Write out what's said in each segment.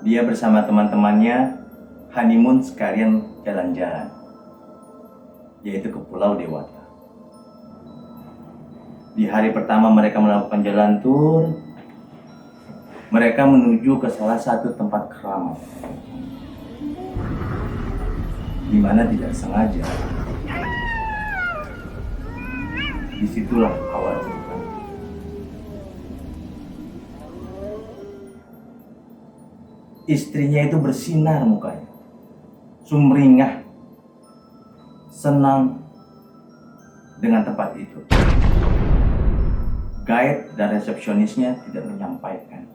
Dia bersama teman-temannya honeymoon sekalian jalan-jalan, yaitu ke Pulau Dewata. Di hari pertama mereka melakukan jalan tur, mereka menuju ke salah satu tempat keramat, di mana tidak sengaja disitulah awal cerita. Istrinya itu bersinar mukanya, sumringah, senang dengan tempat itu. Guide dan resepsionisnya tidak menyampaikan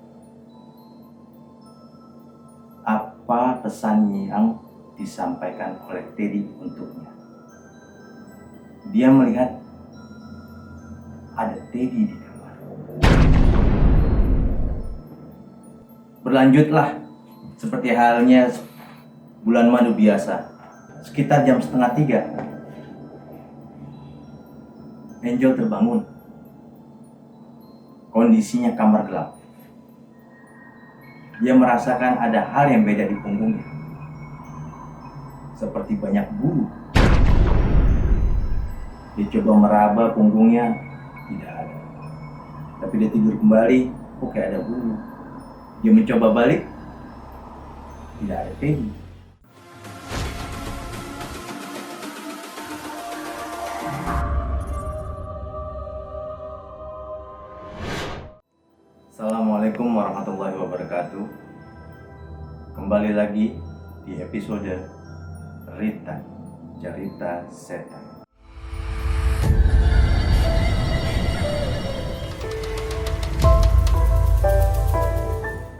apa pesan yang disampaikan oleh Teddy untuknya. Dia melihat ada Teddy di kamar. Berlanjutlah seperti halnya bulan madu biasa. Sekitar jam 2:30, Angel terbangun. Kondisinya kamar gelap. Dia merasakan ada hal yang beda di punggungnya, seperti banyak bulu. Dia coba meraba punggungnya, tidak ada. Tapi dia tidur kembali, kok kayak ada bulu. Dia mencoba balik, tidak ada Teddy. Assalamualaikum warahmatullahi wabarakatuh. Kembali lagi di episode Rita, Cerita Setan.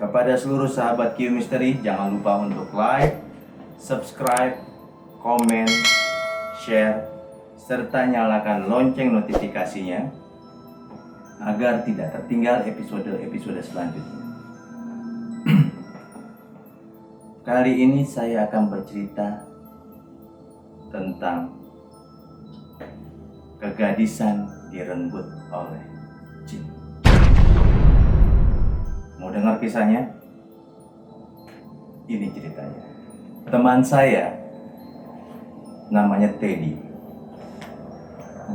Kepada seluruh sahabat Q Misteri, jangan lupa untuk like, subscribe, komen, share, serta nyalakan lonceng notifikasinya agar tidak tertinggal episode-episode selanjutnya. Kali ini saya akan bercerita tentang kegadisan direnggut oleh jin. Mau dengar kisahnya? Ini ceritanya. Teman saya namanya Teddy.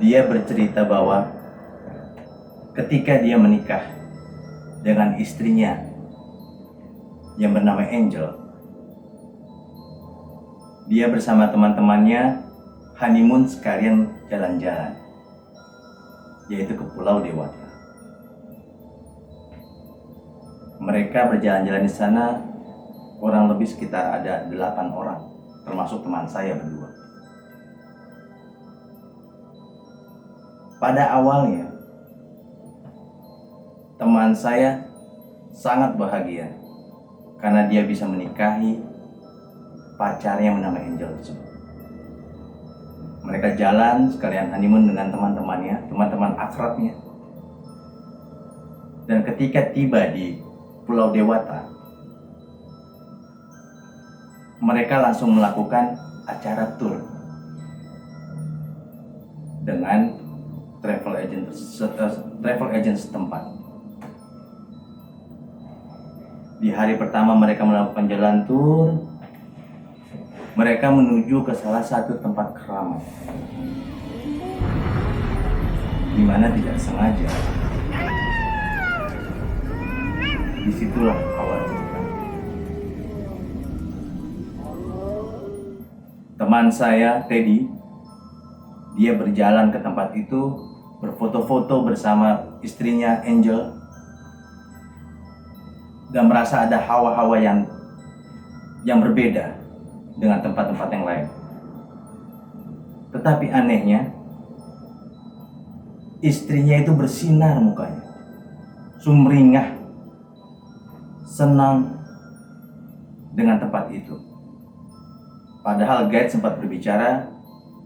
Dia bercerita bahwa ketika dia menikah dengan istrinya yang bernama Angel, dia bersama teman-temannya honeymoon sekalian jalan-jalan, yaitu ke Pulau Dewata. Mereka berjalan-jalan di sana kurang lebih sekitar ada 8 orang, termasuk teman saya berdua. Pada awalnya teman saya sangat bahagia karena dia bisa menikahi pacarnya yang bernama Angel tersebut. Mereka jalan sekalian honeymoon dengan teman-temannya, teman-teman akrabnya. Dan ketika tiba di Pulau Dewata, mereka langsung melakukan acara tour dengan travel agent setempat. Di hari pertama mereka melakukan jalan tur, mereka menuju ke salah satu tempat keramat, di mana tidak sengaja disitulah awal cerita. Teman saya Teddy, dia berjalan ke tempat itu, berfoto-foto bersama istrinya Angel, dan merasa ada hawa-hawa yang berbeda dengan tempat-tempat yang lain. Tetapi anehnya, istrinya itu bersinar mukanya, sumringah, senang dengan tempat itu. Padahal guide sempat berbicara,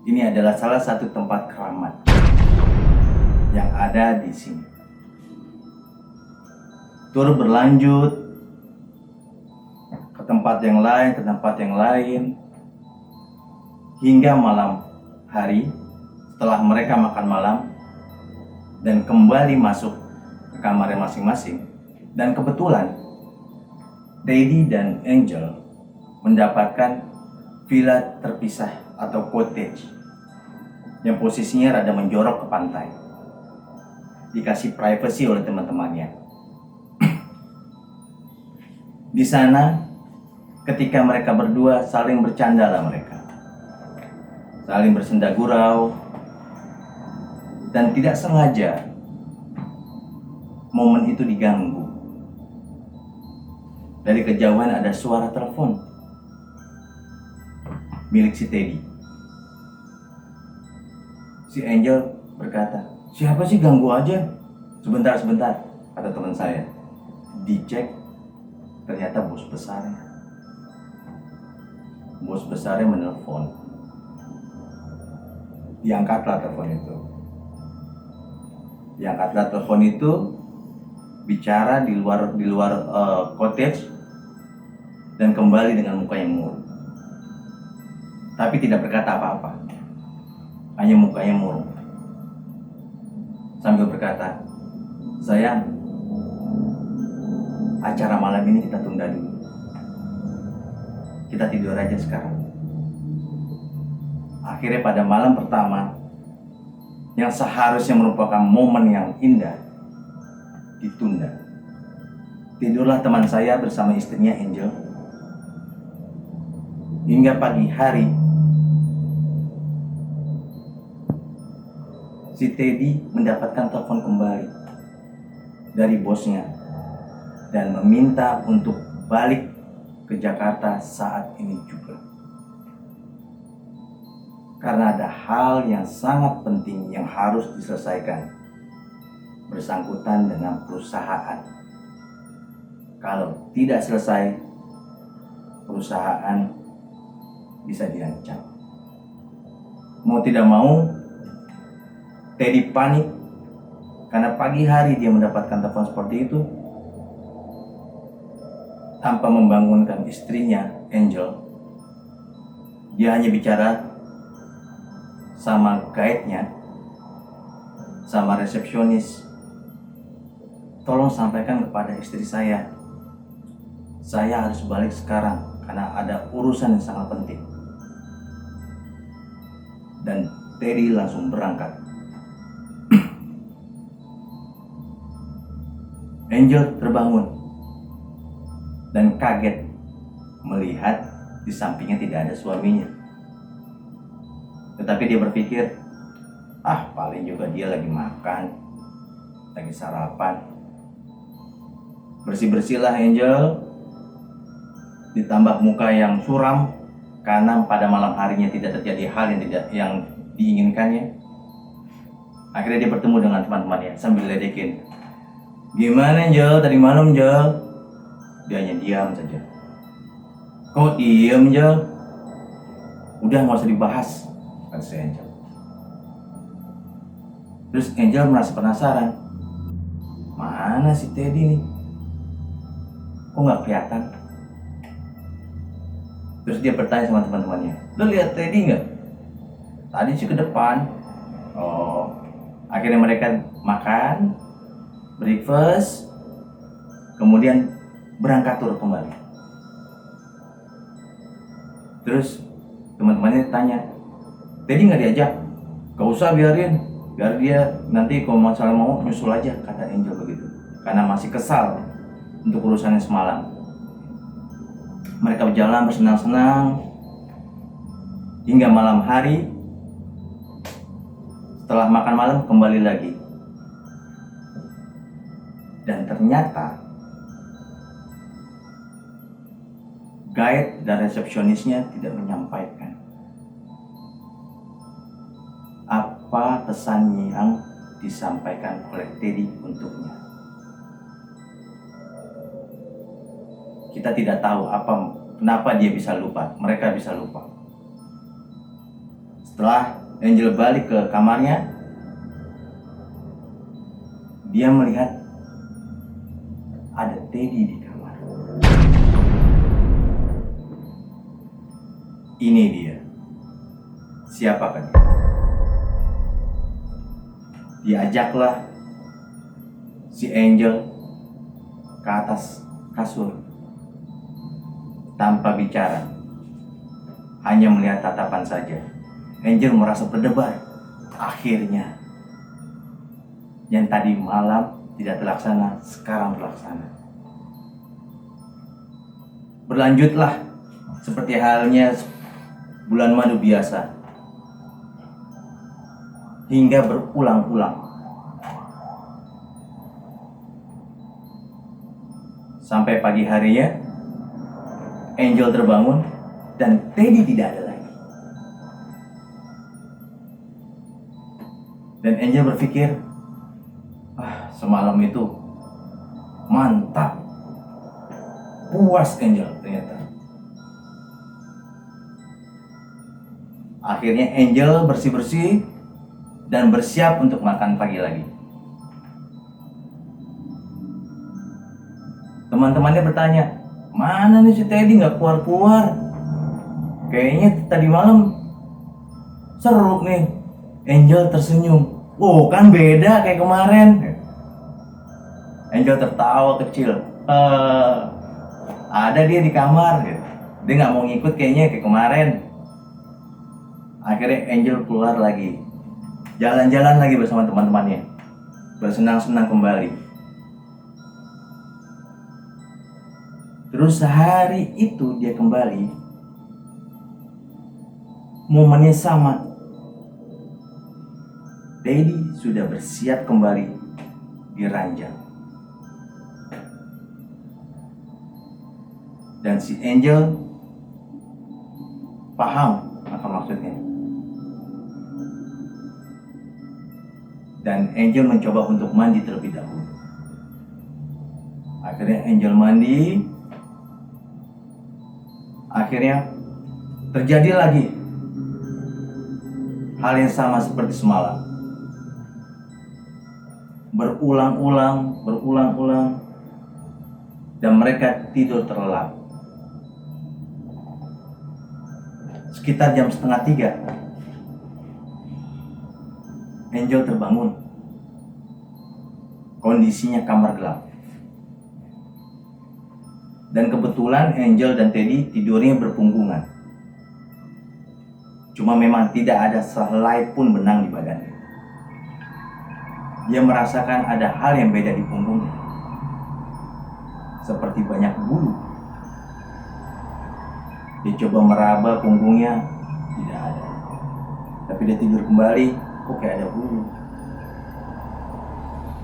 ini adalah salah satu tempat keramat yang ada di sini. Tur berlanjut ke tempat yang lain, hingga malam hari setelah mereka makan malam dan kembali masuk ke kamarnya masing-masing. Dan kebetulan Teddy dan Angel mendapatkan villa terpisah atau cottage yang posisinya rada menjorok ke pantai. Dikasih privasi oleh teman-temannya. Di sana, ketika mereka berdua saling bercanda lah mereka. Saling bersenda gurau. Dan tidak sengaja momen itu diganggu. Dari kejauhan ada suara telepon milik si Teddy. Si Angel berkata, "Siapa sih, ganggu aja? Sebentar, kata teman saya. Dicek, ternyata bos besarnya. Bos besarnya menelpon. Diangkatlah telepon itu. Bicara di luar cottage dan kembali dengan muka yang murung. Tapi tidak berkata apa-apa. Hanya mukanya murung. Sambil berkata, "Sayang, acara malam ini kita tunda dulu. Kita tidur aja sekarang." Akhirnya pada malam pertama, yang seharusnya merupakan momen yang indah, ditunda. Tidurlah teman saya bersama istrinya Angel. Hingga pagi hari, si Teddy mendapatkan telepon kembali dari bosnya dan meminta untuk balik ke Jakarta saat ini juga. Karena ada hal yang sangat penting yang harus diselesaikan bersangkutan dengan perusahaan. Kalau tidak selesai, perusahaan bisa diancam. Mau tidak mau, Teddy panik karena pagi hari dia mendapatkan telepon seperti itu. Tanpa membangunkan istrinya, Angel, dia hanya bicara sama guide-nya, sama resepsionis. "Tolong sampaikan kepada istri saya harus balik sekarang karena ada urusan yang sangat penting." Dan Teddy langsung berangkat. Angel terbangun dan kaget melihat di sampingnya tidak ada suaminya. Tetapi dia berpikir, paling juga dia lagi makan, lagi sarapan. Bersih-bersihlah Angel, ditambah muka yang suram karena pada malam harinya tidak terjadi hal yang diinginkannya. Akhirnya dia bertemu dengan teman-temannya sambil ledekin, "Gimana Angel, tadi malam Angel?" Dia hanya diam saja. "Kok diam Angel? Udah gak usah dibahas," kata si Angel. Terus Angel merasa penasaran, mana si Teddy nih? Kok gak kelihatan? Terus dia bertanya sama teman-temannya, "Lo lihat Teddy gak? Tadi sih ke depan." Oh, akhirnya mereka makan, breakfast, kemudian berangkat tur kembali. Terus teman-temannya tanya, "Teddy nggak diajak?" "Gak usah, biar dia nanti kalau masalah mau nyusul aja," kata Angel begitu. Karena masih kesal untuk urusannya semalam. Mereka berjalan bersenang-senang hingga malam hari. Setelah makan malam kembali lagi. Dan ternyata guide dan resepsionisnya tidak menyampaikan apa pesan yang disampaikan oleh Teddy untuknya. Kita tidak tahu kenapa dia bisa lupa, mereka bisa lupa. Setelah Angel balik ke kamarnya, dia melihat ada Teddy di kamar. Ini dia. Siapakah dia? Diajaklah si Angel ke atas kasur tanpa bicara, hanya melihat tatapan saja. Angel merasa berdebar. Akhirnya, yang tadi malam tidak terlaksana, sekarang terlaksana. Berlanjutlah seperti halnya bulan madu biasa, hingga berulang-ulang. Sampai pagi harinya, Angel terbangun dan Teddy tidak ada lagi. Dan Angel berpikir, semalam itu mantap. Puas Angel ternyata. Akhirnya Angel bersih-bersih dan bersiap untuk makan pagi lagi. Teman-temannya bertanya, mana nih si Teddy nggak keluar-keluar? Kayaknya tadi malam seru nih. Angel tersenyum. Oh, kan beda kayak kemarin. Angel tertawa kecil. Ada dia di kamar. Dia nggak mau ngikut kayaknya kayak kemarin. Akhirnya Angel keluar lagi, jalan-jalan lagi bersama teman-temannya, bersenang-senang kembali. Terus sehari itu dia kembali, momennya sama. Teddy sudah bersiap kembali di ranjang. Dan si Angel paham apa maksudnya. Dan Angel mencoba untuk mandi terlebih dahulu. Akhirnya Angel mandi. Akhirnya terjadi lagi hal yang sama seperti semalam. Berulang-ulang. Dan mereka tidur terlelap. Sekitar jam 2:30, Angel terbangun. Kondisinya kamar gelap. Dan kebetulan Angel dan Teddy tidurnya berpunggungan. Cuma memang tidak ada sehelai pun benang di badannya. Dia merasakan ada hal yang beda di punggungnya. Seperti banyak bulu. Dia coba meraba punggungnya, tidak ada. Tapi dia tidur kembali, kok kayak ada bulu.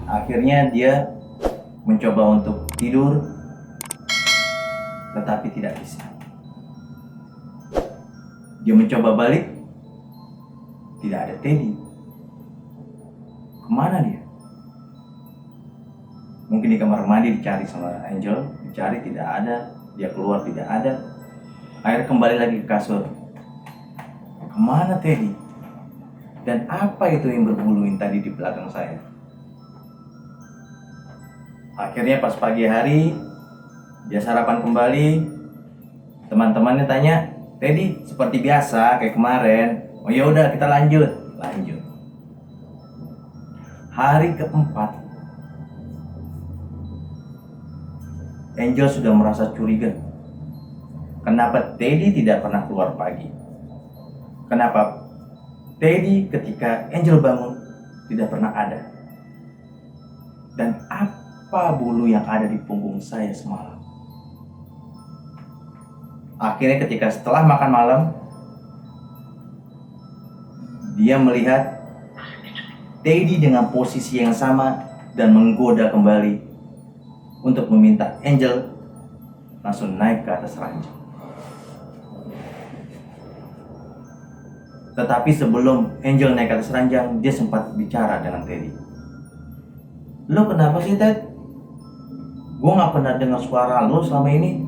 Akhirnya dia mencoba untuk tidur, tetapi tidak bisa. Dia mencoba balik, tidak ada Teddy. Kemana dia? Mungkin di kamar mandi dicari sama Angel, dicari tidak ada. Dia keluar tidak ada. Akhirnya kembali lagi ke kasur. Kemana Teddy? Dan apa itu yang berbuluin tadi di belakang saya? Akhirnya pas pagi hari, dia sarapan kembali. Teman-temannya tanya, Teddy seperti biasa kayak kemarin. Oh ya udah kita lanjut. Hari keempat, Angel sudah merasa curiga. Kenapa Teddy tidak pernah keluar pagi? Kenapa Teddy ketika Angel bangun tidak pernah ada? Dan apa bulu yang ada di punggung saya semalam? Akhirnya ketika setelah makan malam, dia melihat Teddy dengan posisi yang sama dan menggoda kembali untuk meminta Angel langsung naik ke atas ranjang. Tetapi sebelum Angel naik ke atas ranjang, dia sempat bicara dengan Teddy. Lo kenapa sih Ted? Gue gak pernah dengar suara lo selama ini.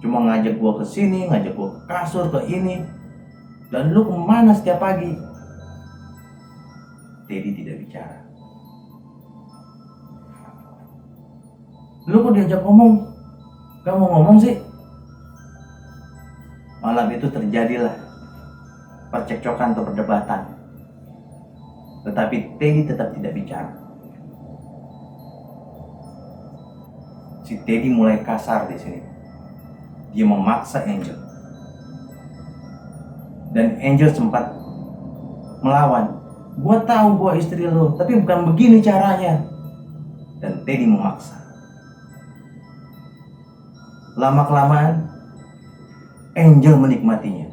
Cuma ngajak gue ke sini, ngajak gue ke kasur, ke ini. Dan lu kemana setiap pagi? Teddy tidak bicara. Lu kok diajak ngomong, gak mau ngomong sih? Malam itu terjadilah percekcokan atau perdebatan. Tetapi Teddy tetap tidak bicara. Si Teddy mulai kasar di sini. dia memaksa Angel. Dan Angel sempat melawan. Gua tahu gua istri lo, tapi bukan begini caranya. Dan Teddy memaksa. Lama-kelamaan Angel menikmatinya.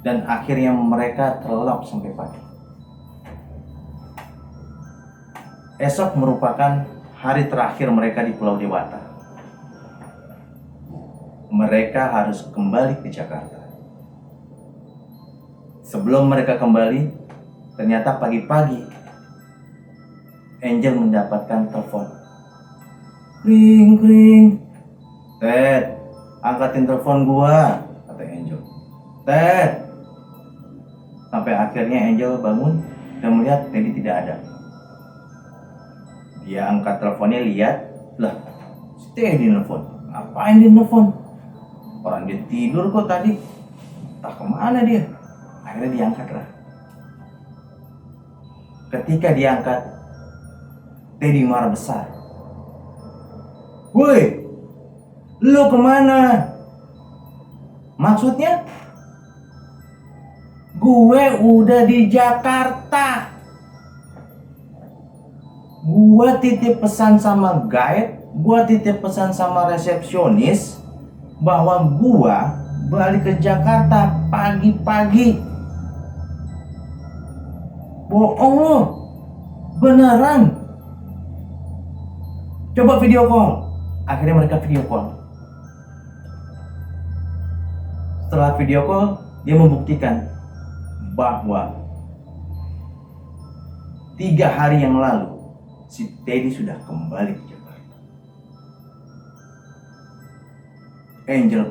Dan akhirnya mereka terlelap sampai pagi. Esok merupakan hari terakhir mereka di Pulau Dewata. Mereka harus kembali ke Jakarta. Sebelum mereka kembali, ternyata pagi-pagi Angel mendapatkan telepon. Kring, kring. Ted, angkatin telepon gua, kata Angel. Ted. Sampai akhirnya Angel bangun dan melihat Teddy tidak ada. Dia angkat teleponnya, lihat, lah, si Teddy nelfon. Ngapain dia nelfon? Orang dia tidur kok tadi. Entah kemana dia. Akhirnya diangkatlah. Ketika diangkat, Teddy marah besar. Woi, lu kemana? Maksudnya? Gue udah di Jakarta. Gue titip pesan sama guide, gue titip pesan sama resepsionis bahwa gue balik ke Jakarta pagi-pagi. Bohong lo, beneran. Coba video call. Akhirnya mereka video call. Setelah video call, dia membuktikan bahwa 3 hari yang lalu si Teddy sudah kembali ke Jakarta. Angel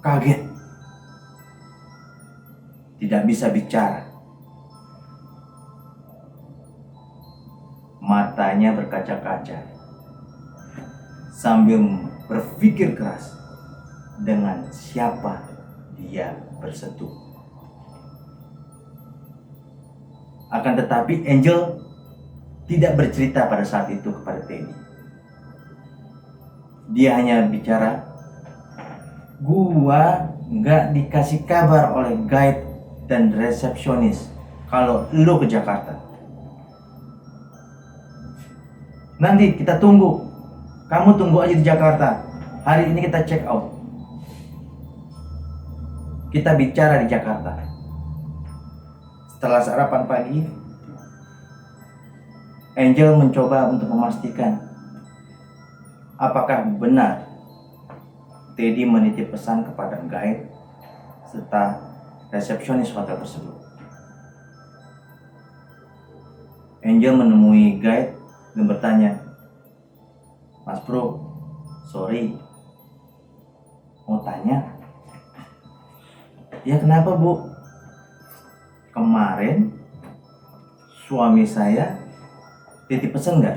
kaget, tidak bisa bicara. Matanya berkaca-kaca sambil berpikir keras dengan siapa dia bersentuh. Akan tetapi Angel tidak bercerita pada saat itu kepada Teddy. Dia hanya bicara, gua nggak dikasih kabar oleh guide dan resepsionis kalau lu ke Jakarta. Nanti kita tunggu. Kamu tunggu aja di Jakarta. Hari ini kita check out. Kita bicara di Jakarta. Setelah sarapan pagi, Angel mencoba untuk memastikan apakah benar Teddy menitip pesan kepada guide serta resepsionis hotel tersebut. Angel menemui guide dan bertanya, Mas bro, sorry, mau tanya. Ya kenapa bu? Kemarin suami saya titip pesan nggak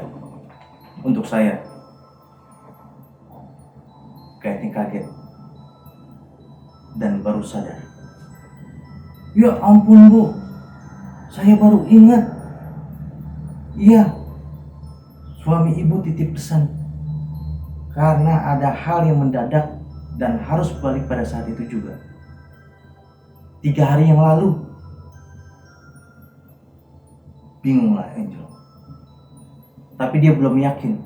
untuk saya? Guide-nya kaget dan baru sadar. Ya ampun bu, saya baru ingat. Iya, suami ibu titip pesan karena ada hal yang mendadak dan harus balik pada saat itu juga. 3 hari yang lalu. Bingunglah Angel. Tapi dia belum yakin.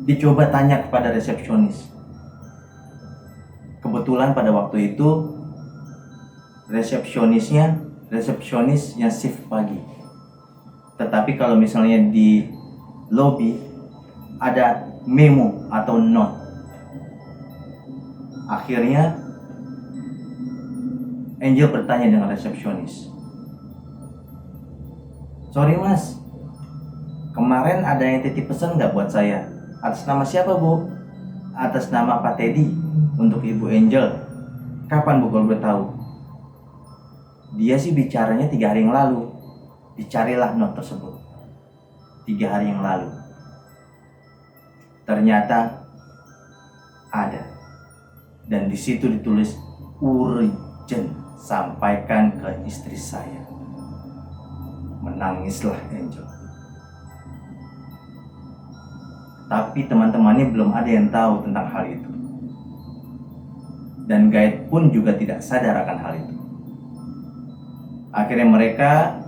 Dicoba tanya kepada resepsionis. Kebetulan pada waktu itu resepsionis yang shift pagi. Tetapi kalau misalnya di lobby ada memo atau note. Akhirnya Angel bertanya dengan resepsionis. Sorry mas, kemarin ada yang titip pesan nggak buat saya? Atas nama siapa bu? Atas nama Pak Teddy untuk Ibu Angel. Kapan bu kalau boleh tahu? Dia sih bicaranya 3 hari yang lalu. Dicarilah note tersebut 3 hari yang lalu. Ternyata ada. Dan di situ ditulis urgent, sampaikan ke istri saya. Menangislah Angel. Tapi teman-temannya belum ada yang tahu tentang hal itu. dan guide pun juga tidak sadar akan hal itu. Akhirnya mereka,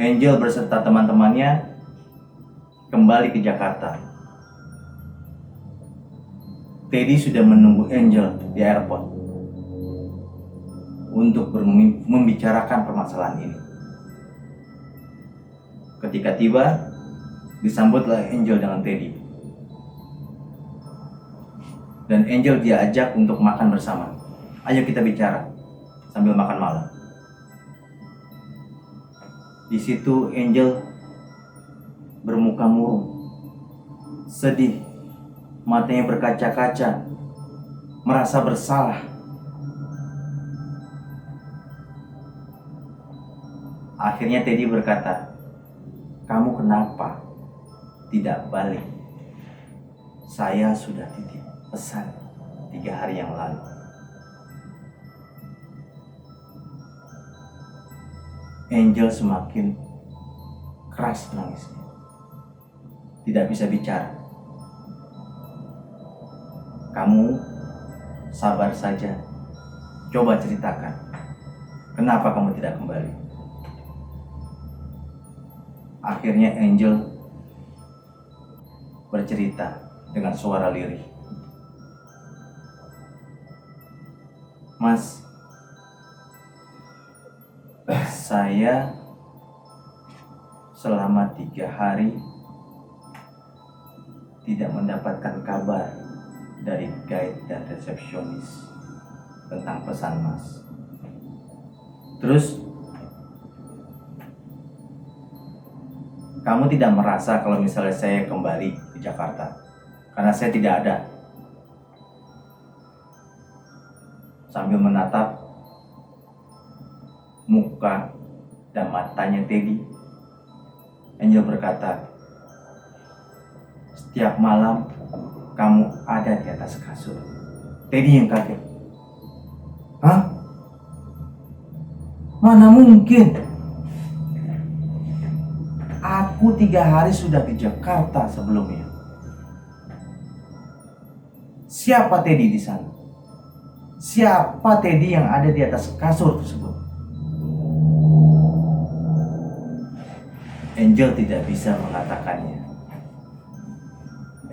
Angel beserta teman-temannya, kembali ke Jakarta. Teddy sudah menunggu Angel di airport untuk membicarakan permasalahan ini. Ketika tiba, disambutlah Angel dengan Teddy. Dan Angel diajak untuk makan bersama. Ayo kita bicara sambil makan malam. Di situ Angel bermuka murung, sedih, matanya berkaca-kaca, merasa bersalah. Akhirnya Teddy berkata, "Kamu kenapa tidak balik? Saya sudah titip pesan 3 hari yang lalu." Angel semakin keras menangisnya, tidak bisa bicara. "Kamu sabar saja, coba ceritakan, kenapa kamu tidak kembali?" Akhirnya Angel bercerita dengan suara lirih. "Mas, saya selama 3 hari tidak mendapatkan kabar dari guide dan resepsionis tentang pesan Mas. Terus kamu tidak merasa kalau misalnya saya kembali ke Jakarta karena saya tidak ada?" Sambil menatap muka dan matanya Teddy, Angel berkata, "Setiap malam kamu ada di atas kasur." Teddy yang kaget. "Hah? Mana mungkin? Aku 3 hari sudah ke Jakarta sebelumnya. Siapa Teddy di sana? Siapa Teddy yang ada di atas kasur tersebut?" Angel tidak bisa mengatakannya.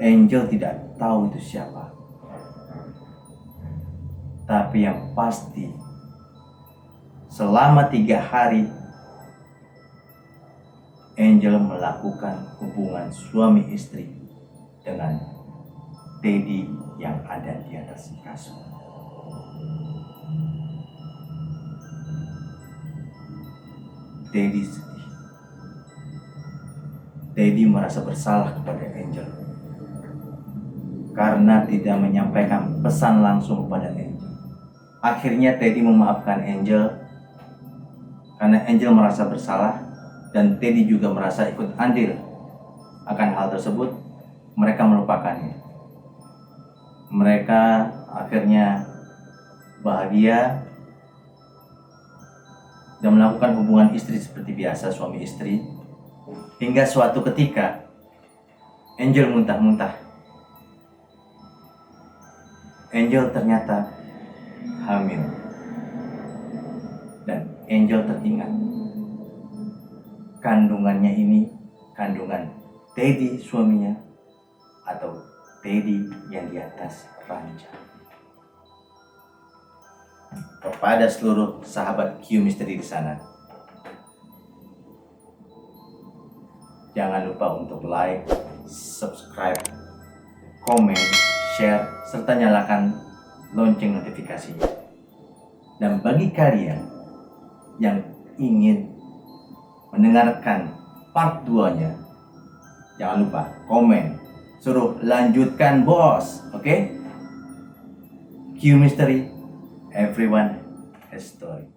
Angel tidak tahu itu siapa. Tapi yang pasti, selama 3 hari, Angel melakukan hubungan suami istri dengan Teddy yang ada di atas kasur. Teddy sedih. Teddy merasa bersalah kepada Angel karena tidak menyampaikan pesan langsung kepada Angel. Akhirnya Teddy memaafkan Angel karena Angel merasa bersalah dan Teddy juga merasa ikut andil akan hal tersebut. Mereka melupakannya. Mereka akhirnya bahagia dan melakukan hubungan istri seperti biasa suami istri. Hingga suatu ketika Angel muntah-muntah. Angel ternyata hamil. Dan Angel teringat kandungannya ini kandungan Teddy suaminya atau Teddy yang di atas ranjang. Kepada seluruh sahabat Q Misteri di sana, jangan lupa untuk like, subscribe, komen, share, serta nyalakan lonceng notifikasinya. Dan bagi kalian yang ingin mendengarkan part 2-nya, jangan lupa komen, suruh lanjutkan bos, oke? Q Mystery, everyone has story.